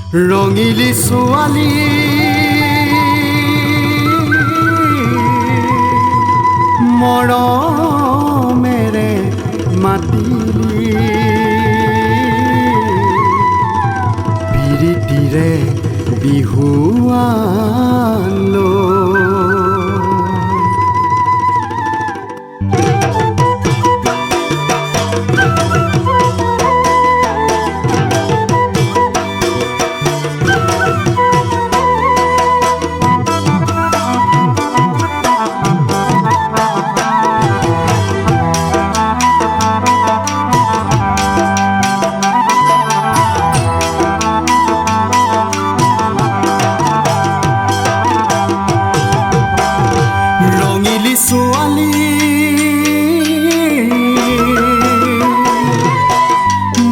ৰঙিলী ছোৱালী মৰমেৰে মাতিলি প্ৰীতিৰে বিহুৱান ছোৱালী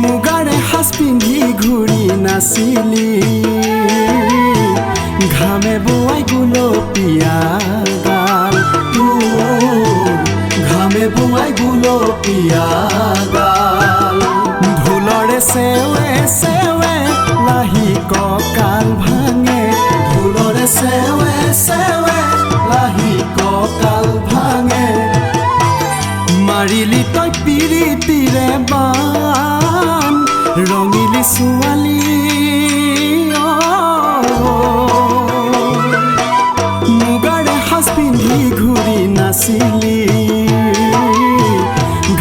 মুগাৰে সাজ পিন্ধি ঘূৰি নাচিলি ঘামে বোৱাই গুলপীয়া গাল ঘামে বোৱাই গুলপীয়া গাল ঢোলৰে চেৱে চেৱে লাহি কঁকাল ভাঙে ঢোলৰে চেৱে চেৱে লাহি কঁকাল ভাঙে মাৰিলি তই পিৰিতিৰে বান ৰঙিলী ছোৱালী মুগাৰে সাজ পিন্ধি ঘূৰি নাচিলি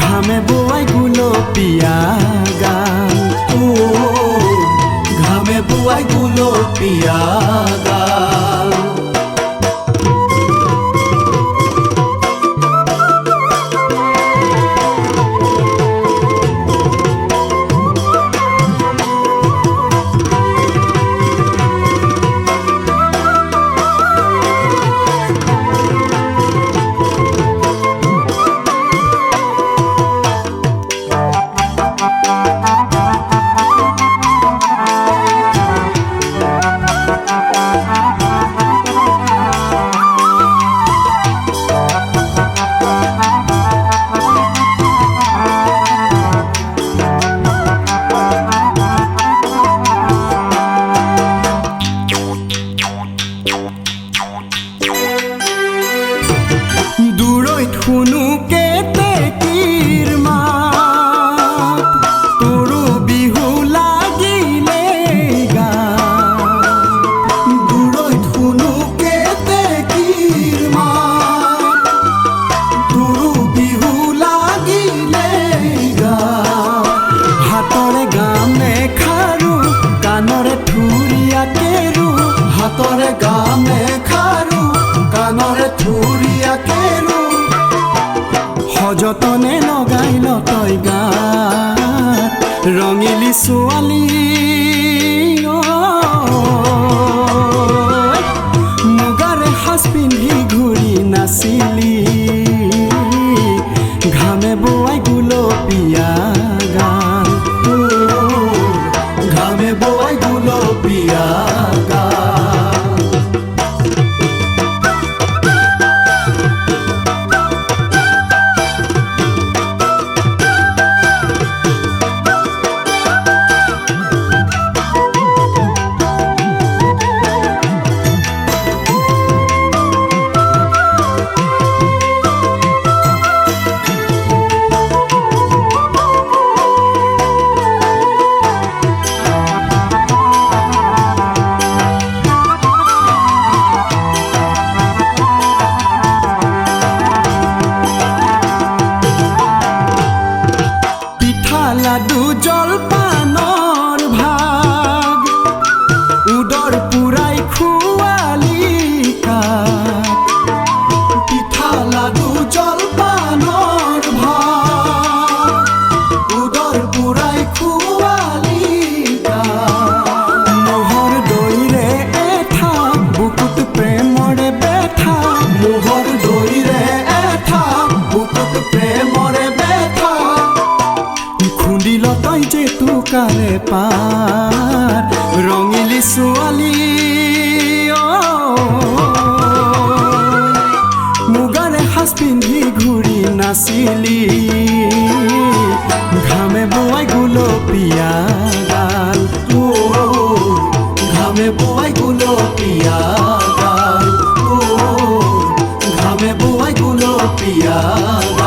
ঘামে বোৱাই গুলপীয়া গাল ঘামে বোৱাই গুলপীয়া গাল শুনো কেতেকীৰ মাত তোৰো বিহু লাগিলে গাত দূৰৈত শুনো কেতেকীৰ মাত তোৰো বিহু লাগিলে গাত হাতৰে গামে খাৰু কাণৰে থুৰিয়া কেৰু হাতৰে গামে খাৰু কাণৰে থুৰিয়া কেৰু সযতনে লগাইল তই গাত ৰঙিলী ছোৱালী মুগাৰে সাজ পিন্ধি ঘূৰি নাচিলি ঘামে বোৱাই গুলপীয়া গাল ঘামে বোৱাই গুলপীয়া গাল লাডু জলপানৰ ভাগ উদৰ পুৰাই খুৱালি কাক পিঠা লাডু জলপানৰ ভাগ উদৰ পুৰাই খুৱালি কাক মোহৰ দৈৰে এঠা বুকুত প্ৰেমৰে বেঠা মোহৰ দৈৰে এঠা বুকুত প্ৰেমৰে বেঠা খুন্দিল তই যে তোকাৰে পাৰ ৰঙিলী ছোৱালী মুগাৰে সাজ পিন্ধি ঘূৰি নাচিলি ঘামে বোৱাই গুলপীয়া গাল ঘামে বোৱাই গুলপীয়া গাল, ঘামে বোৱাই গুলপীয়া গাল।